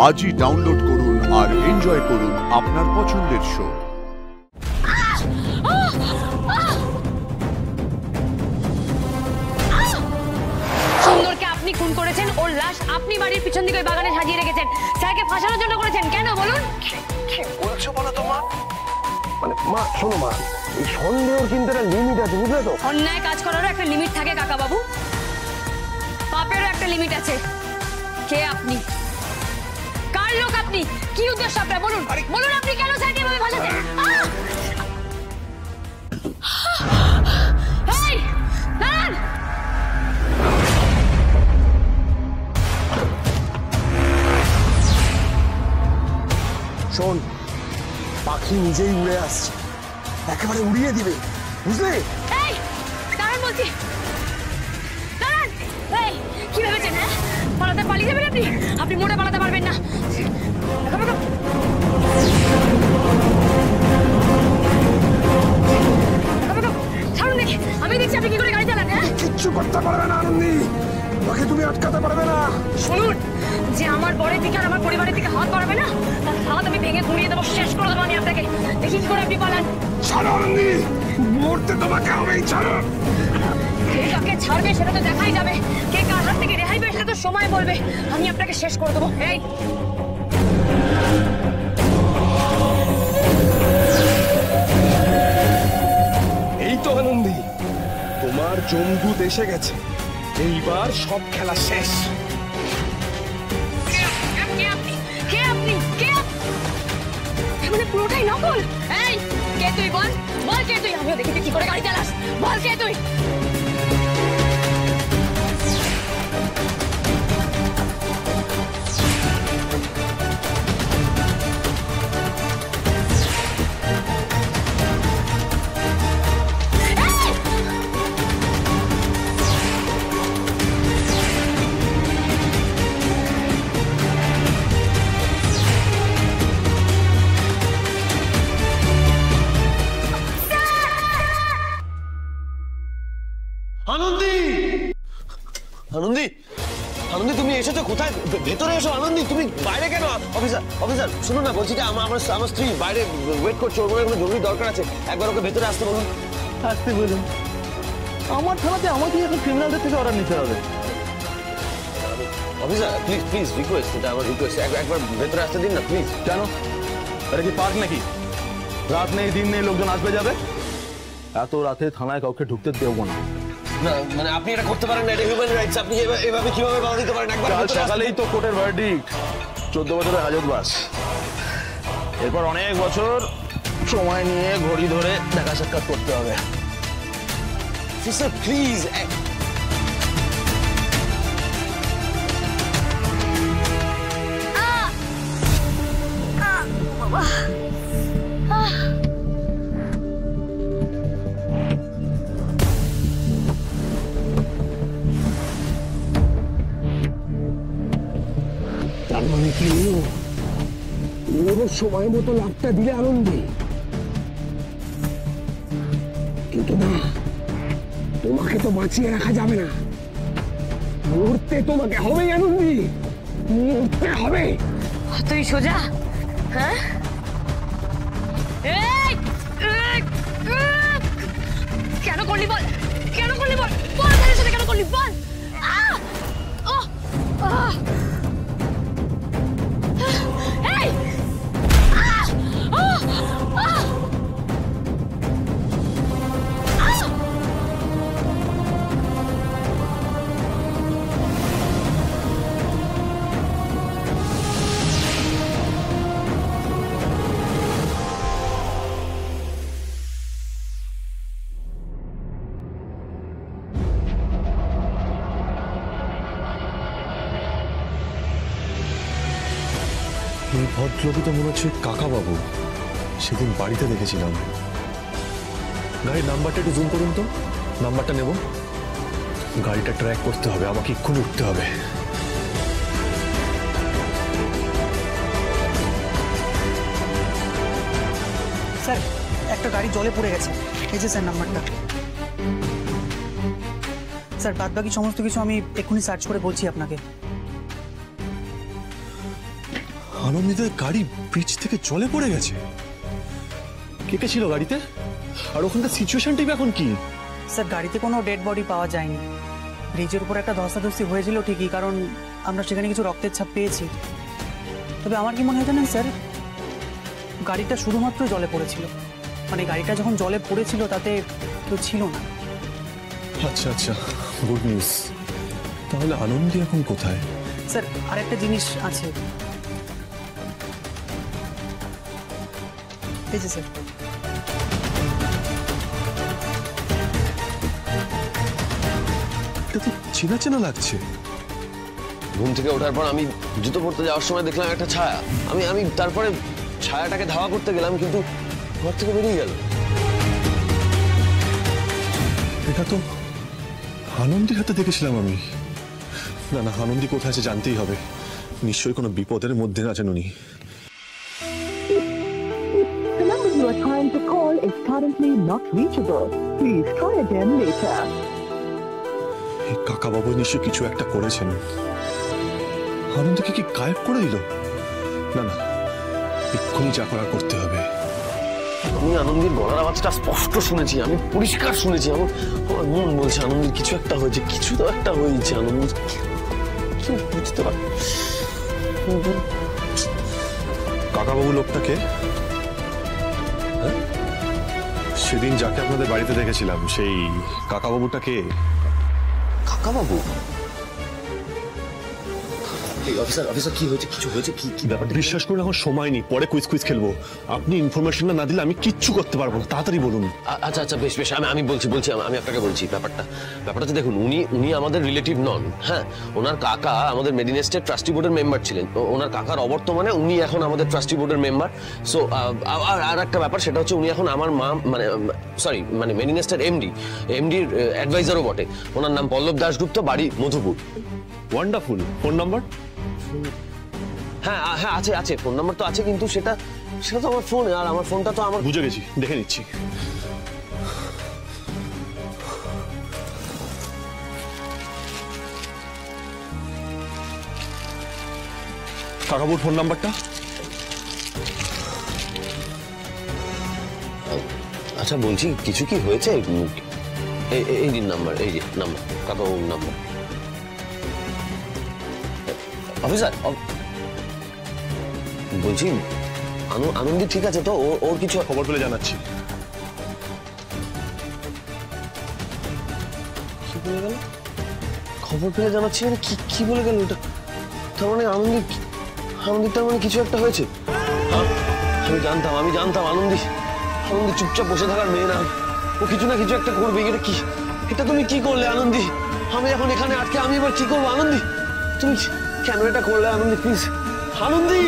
আজই ডাউনলোড করুন আর এনজয় করুন আপনার পছন্দের শো। সুন্দরকে আপনি খুন করেছেন, ওর লাশ আপনি বাড়ির পিছন দিকে ওই বাগানে সাজিয়ে রেখেছেন। স্যারকে ফাঁসানোর জন্য করেছেন, কেন বলুন? কি বলছো বলো তো মা? মানে মা শোনো মা, এই সন্দেহের কিন্তু একটা লিমিট আছে, বুঝলে তো? অন্যায় কাজ করারও একটা লিমিট থাকে কাকা বাবু, পাপেরও একটা লিমিট আছে। কে আপনি? কার লোক আপনি? কি উদ্দেশ্য আপনার? বলুন বলুন, আপনি কেন স্যারকে এভাবে ফাঁসাচ্ছেন? এই দাঁড়ান! শোন, পাখি নিজেই উড়ে আসছে, একেবারে উড়িয়ে দিবে, বুঝলে? এই দাঁড়ান বলছি, দাঁড়ান! এই কি ভেবেছেন? হ্যাঁ, পালিয়ে যাবেন আপনি? আপনি মোটে পালাতে পারবেন না। ছাড়ুন দেখি, আমি দেখছি আপনি কি করে গাড়ি চালান। হ্যাঁ, কিচ্ছু করতে পারবে না আনন্দি, ওকে তুমি আটকাতে পারবে না। শুনুন, যে আমার বরের দিকে আর আমার পরিবারের দিকে হাত বাড়াবে না, তার হাত আমি ভেঙে গুঁড়িয়ে দেবো, শেষ করে দেবো আমি আপনাকে। দেখি কি করে আপনি পালান। ছাড়ো আনন্দি, মরতে তোমাকে হবেই, ছাড়ো। কে কাকে ছাড়বে সেটা তো দেখাই যাবে, কে কার হাত থেকে রেহাই পেয়ে সেটা তো সময় বলবে। আমি আপনাকে শেষ করে দেবো। এই এই তো আনন্দি, তোমার জমদূত এসে গেছে, এইবার সব খেলা শেষ। পুরোটাই নকল। এই কে তুই? বল বল কে তুই? আমিও দেখি কি করে গাড়ি চালাস। বল কে তুই? আনন্দি, আনন্দি, আনন্দি তুমি এসেছো কোথায়? ভেতরে এসো আনন্দি, তুমি বাইরে কেন? অফিসার অফিসার শুনুন না, বলছি যে আমার স্ত্রী বাইরে ওয়েট করছে, ওর কোনো জরুরি দরকার আছে, একবার ওকে ভেতরে আসতে বলুন। আসতে বলুন? আমার থানাতে আমাকে এখন ক্রিমিনালদের থেকে অর্ডার নিতে হবে। অফিসার প্লিজ প্লিজ রিকোয়েস্ট, এটা আমার রিকোয়েস্ট, একবার ভেতরে আসতে দিন না প্লিজ। কেন? এটা কি পার্ক নাকি? রাত নেই দিন নেই লোকজন আসবে যাবে, এত রাতে থানায় কাউকে ঢুকতে দেবো না। না মানে আপনি এটা করতে পারেন না, এটা হিউম্যান রাইটস, আপনি এভাবে কিভাবে বাধা দিতে পারেন? একবার কাল সকালেই তো কোর্টের ভার্ডিক্ট, 14 বছরের হাজতবাস। এরপর অনেক বছর সময় নিয়ে ঘড়ি ধরে দেখা সাক্ষাৎ করতে হবে। অফিসার প্লিজ, তার মানে কি ওর সময় মতো লাভটা দিলে আনন্দি, কিন্তু না, তোমাকে তো বাঁচিয়ে রাখা যাবে না, মরতে তোমাকে হবে আনন্দি, মরতে হবে। তুই সোজা? হ্যাঁ, কেন করলি বল? কেন করলি বল? বল তাদের সাথে কেন করলি বল? এই ভদ্রলোকে তো মনে হচ্ছে কাকা বাবু, সেদিন বাড়িতে দেখেছিলাম। গাড়ির নাম্বারটা একটু জুম করুন তো, নাম্বারটা নেব। গাড়িটা ট্র্যাক করতে হবে, আমাকে এক্ষুনি উঠতে হবে। স্যার, একটা গাড়ি জলে পড়ে গেছে, এই যে স্যার নাম্বারটা। স্যার বাদ বাকি সমস্ত কিছু আমি এক্ষুনি সার্চ করে বলছি আপনাকে। আনন্দীদের গাড়ি ব্রিজ থেকে জলে পড়ে গেছে। কে কে ছিল গাড়িতে, আর ওখানকার সিচুয়েশনটাই এখন কি? স্যার গাড়িতে কোনো ডেড বডি পাওয়া যায়নি। ব্রিজের উপর একটা ধস্তাধস্তি হয়েছিল ঠিকই, কারণ আমরা সেখানে কিছু রক্তের ছাপ পেয়েছি। তবে আমার কি মনে হয় জানেন স্যার, গাড়িটা শুধুমাত্র জলে পড়েছিল, মানে গাড়িটা যখন জলে পড়েছিল তাতে কেউ ছিল না। আচ্ছা আচ্ছা, গুড নিউজ। তাহলে আনন্দী এখন কোথায়? স্যার আরেকটা জিনিস আছে, এই যে স্যার, এটা তো চেনা চেনা লাগছে। ঘুম থেকে ওঠার পর আমি জুতো পরতে যাওয়ার সময় দেখলাম একটা ছায়া। আমি তারপরে ছায়াটাকে ধাওয়া করতে গেলাম, কিন্তু ঘর থেকে বেরিয়ে গেল। এটা তো আনন্দীর হাতে দেখেছিলাম আমি। না না, আনন্দী কোথায় আছে জানতেই হবে। নিশ্চয়ই কোনো বিপদের মধ্যে আছেন উনি। The number you are trying to call is currently not reachable. Please try again later. এই কাকা বাবু নিশ্চয়ই কিছু একটা করেছেন। আনন্দকে কি গায়েব করে দিল? না না, এক্ষুনি যা করার করতে হবে। আমি আনন্দের গলার আওয়াজটা স্পষ্ট শুনেছি, আমি পরিষ্কার শুনেছি। আমার মন বলছে আনন্দের কিছু একটা হয়েছে, কিছু তো একটা হয়েছে। আনন্দের কি বুঝতে পার। কাকাবাবু লোকটাকে সেদিন যাকে আপনাদের বাড়িতে দেখেছিলাম, সেই কাকাবাবুটাকে? কাকাবাবু? অফিসার কি হয়েছে? কিছু হয়েছে? কি ব্যাপারটা? বিশ্বাস করুন, এখন সময় নেই, পরে কুইজ খেলবো। আপনি ইনফরমেশনটা না দিলে আমি কিচ্ছু করতে পারবো না। তাড়াতাড়ি বলুন। আচ্ছা আচ্ছা, বেশ বেশ, আমি বলছি আমি আপনাকে বলছি ব্যাপারটা হচ্ছে, দেখুন উনি আমাদের রিলেটিভ নন। হ্যাঁ, ওনার কাকা আমাদের মেডিনেস্টের ট্রাস্টি বোর্ডের মেম্বার ছিলেন। তো ওনার কাকার অবর্তমানে উনি এখন আমাদের ট্রাস্টি বোর্ডের মেম্বার। সো আর একটা ব্যাপার, সেটা হচ্ছে উনি এখন আমার মা মানে মেডিনেস্টের এমডির অ্যাডভাইজারও বটে। ওনার নাম পল্লব দাশগুপ্ত, বাড়ি মধুপুর। ওয়ান্ডারফুল। Phone number? হ্যাঁ হ্যাঁ আছে, ফোন নাম্বার তো আছে, কিন্তু সেটা তো আমার ফোন, আর আমার ফোনটা তো আমার। বুঝে গেছি, দেখে নিচ্ছি। কাকাবুর ফোন নাম্বারটা? আচ্ছা বলছি, কিছু কি হয়েছে? এই দিন নাম্বার, এই যে নাম্বার, কাকাবাবুর নাম্বার। অফিসার বলছি, আনন্দি ঠিক আছে তো? ওর কিছু খবর পেলে জানাচ্ছি। কি বলে গেল? খবর পেলে জানাচ্ছি মানে কি বলে গেল ওটা? তার মানে আনন্দি তার মানে কিছু একটা হয়েছে। আমি জানতাম আনন্দি চুপচাপ বসে থাকার মেয়ে না। ও কিছু না কিছু একটা করবে। এটা তুমি কি করলে আনন্দি? আমি এখন এখানে আটকে আমি এবার কি করবো আনন্দি? তুমি কেন এটা করলে আনন্দি? প্লিজ আনন্দি।